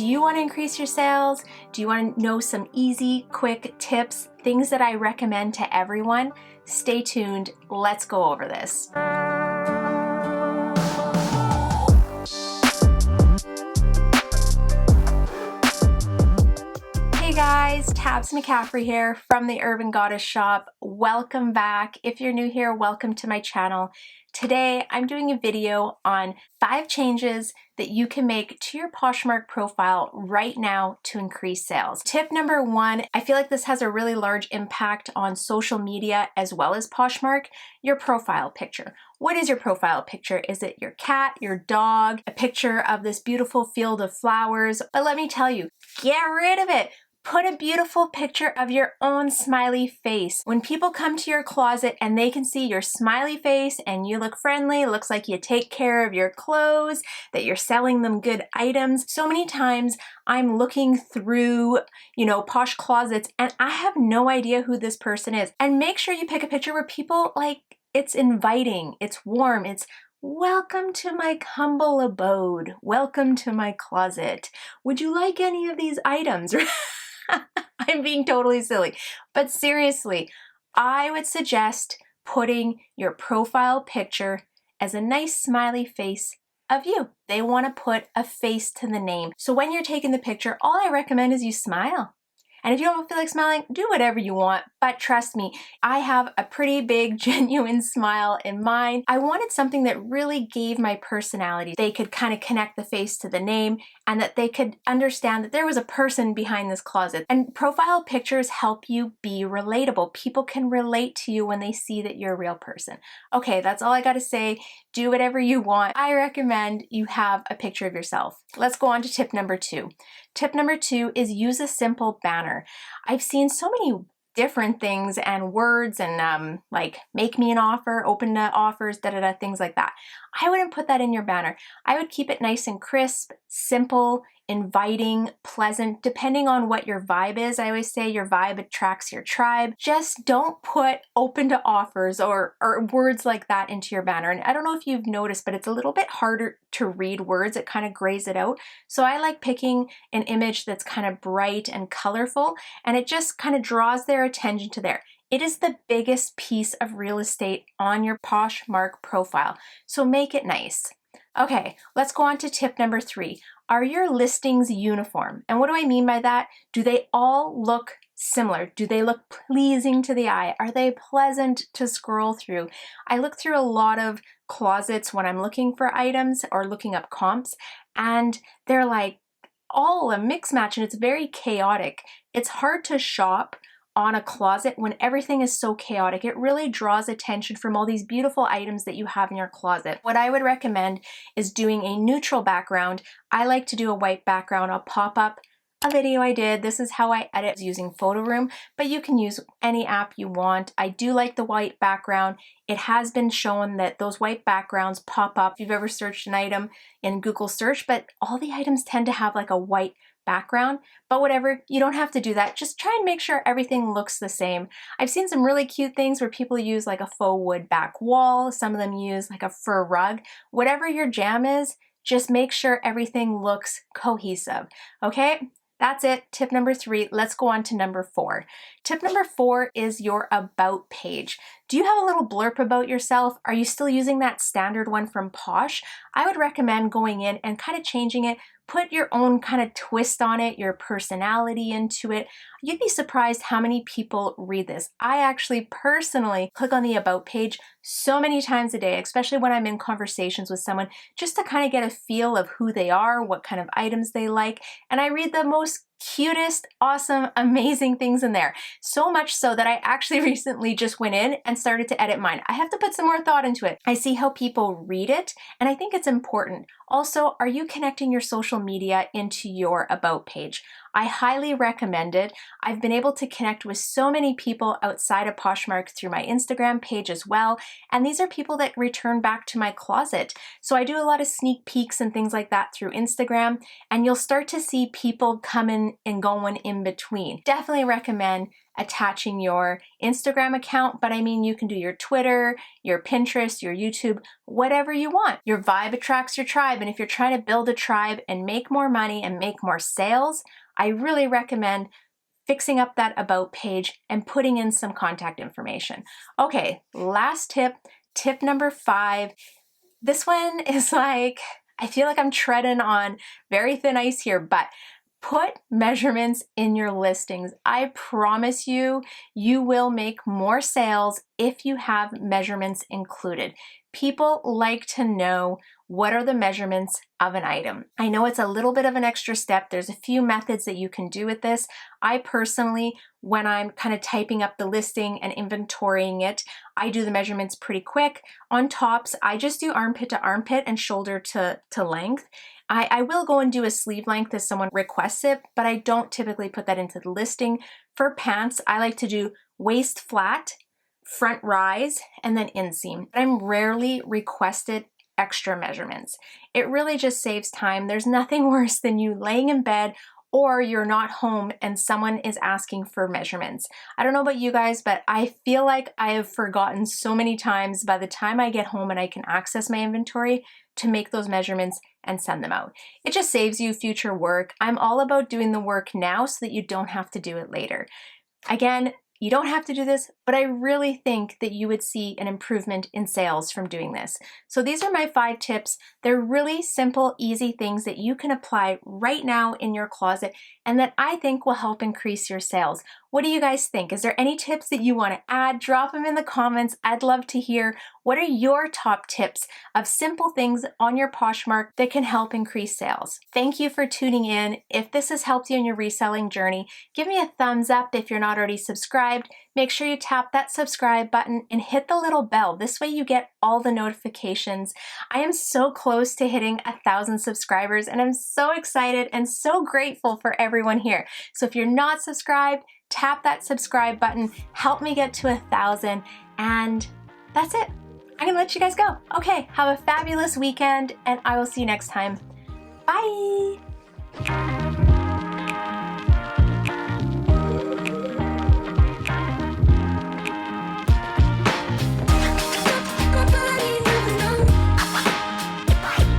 Do you want to increase your sales? Do you want to know some easy, quick tips, things that I recommend to everyone? Stay tuned. Let's go over this. Hey guys, Tabs McCaffrey here from the Urban Goddess shop. Welcome back. If you're new here, welcome to my channel. Today, I'm doing a video on 5 changes that you can make to your Poshmark profile right now to increase sales. Tip number 1, I feel like this has a really large impact on social media as well as Poshmark, your profile picture. What is your profile picture? Is it your cat, your dog, a picture of this beautiful field of flowers? But let me tell you, get rid of it. Put a beautiful picture of your own smiley face. When people come to your closet and they can see your smiley face and you look friendly, looks like you take care of your clothes, that you're selling them good items. So many times I'm looking through, Posh closets and I have no idea who this person is. And make sure you pick a picture where people it's inviting, it's warm, it's welcome to my humble abode. Welcome to my closet. Would you like any of these items? I'm being totally silly, but seriously, I would suggest putting your profile picture as a nice smiley face of you. They want to put a face to the name. So when you're taking the picture, all I recommend is you smile. And if you don't feel like smiling, do whatever you want. But trust me, I have a pretty big, genuine smile in mine. I wanted something that really gave my personality. They could kind of connect the face to the name and that they could understand that there was a person behind this closet. And profile pictures help you be relatable. People can relate to you when they see that you're a real person. Okay, that's all I gotta say. Do whatever you want. I recommend you have a picture of yourself. Let's go on to tip number 2. Tip number 2 is use a simple banner. I've seen so many different things and words and like make me an offer, open to offers, things like that. I wouldn't put that in your banner. I would keep it nice and crisp, simple, inviting, pleasant, depending on what your vibe is. I always say your vibe attracts your tribe. Just don't put open to offers or words like that into your banner. And I don't know if you've noticed, but it's a little bit harder to read words. It kind of grays it out. So I like picking an image that's kind of bright and colorful, and it just kind of draws their attention to there. It is the biggest piece of real estate on your Poshmark profile, so make it nice. Okay, let's go on to tip number 3. Are your listings uniform? And what do I mean by that? Do they all look similar? Do they look pleasing to the eye? Are they pleasant to scroll through? I look through a lot of closets when I'm looking for items or looking up comps, and they're like all a mix match and it's very chaotic. It's hard to shop on a closet when everything is so chaotic. It really draws attention from all these beautiful items that you have in your closet. What I would recommend is doing a neutral background. I like to do a white background. I'll pop up a video I did. This is how I edit using Photo Room, but you can use any app you want. I do like the white background. It has been shown that those white backgrounds pop up if you've ever searched an item in Google search, but all the items tend to have like a white background, but whatever, you don't have to do that. Just try and make sure everything looks the same. I've seen some really cute things where people use like a faux wood back wall. Some of them use like a fur rug. Whatever your jam is, just make sure everything looks cohesive. Okay? That's it. Tip number 3. Let's go on to number 4. Tip number 4 is your about page. Do you have a little blurb about yourself? Are you still using that standard one from Posh? I would recommend going in and kind of changing it. Put your own kind of twist on it, your personality into it. You'd be surprised how many people read this. I actually personally click on the about page so many times a day, especially when I'm in conversations with someone, just to kind of get a feel of who they are, what kind of items they like. And I read the most cutest, awesome, amazing things in there. So much so that I actually recently just went in and started to edit mine. I have to put some more thought into it. I see how people read it, and I think it's important. Also, are you connecting your social media into your about page? I highly recommend it. I've been able to connect with so many people outside of Poshmark through my Instagram page as well, and these are people that return back to my closet. So I do a lot of sneak peeks and things like that through Instagram, and you'll start to see people coming and going in between. Definitely recommend attaching your Instagram account, but I mean, you can do your Twitter, your Pinterest, your YouTube, whatever you want. Your vibe attracts your tribe. And if you're trying to build a tribe and make more money and make more sales, I really recommend fixing up that about page and putting in some contact information. Okay, last tip, tip number 5. This one is like, I feel like I'm treading on very thin ice here, but put measurements in your listings. I promise you, you will make more sales if you have measurements included. People like to know what are the measurements of an item. I know it's a little bit of an extra step. There's a few methods that you can do with this. I personally, when I'm kind of typing up the listing and inventorying it, I do the measurements pretty quick. On tops, I just do armpit to armpit and shoulder to length. I will go and do a sleeve length if someone requests it, but I don't typically put that into the listing. For pants, I like to do waist flat, front rise, and then inseam. I'm rarely requested extra measurements. It really just saves time. There's nothing worse than you laying in bed or you're not home and someone is asking for measurements. I don't know about you guys, but I feel like I have forgotten so many times by the time I get home and I can access my inventory to make those measurements and send them out. It just saves you future work. I'm all about doing the work now so that you don't have to do it later. Again, you don't have to do this, but I really think that you would see an improvement in sales from doing this. So these are my 5 tips. They're really simple, easy things that you can apply right now in your closet and that I think will help increase your sales. What do you guys think? Is there any tips that you want to add? Drop them in the comments. I'd love to hear. What are your top tips of simple things on your Poshmark that can help increase sales? Thank you for tuning in. If this has helped you in your reselling journey, give me a thumbs up if you're not already subscribed. Make sure you tap that subscribe button and hit the little bell. This way you get all the notifications. I am so close to hitting 1,000 subscribers and I'm so excited and so grateful for everyone here. So if you're not subscribed, tap that subscribe button, help me get to 1,000, and that's it. I'm gonna let you guys go. Okay, have a fabulous weekend and I will see you next time. Bye.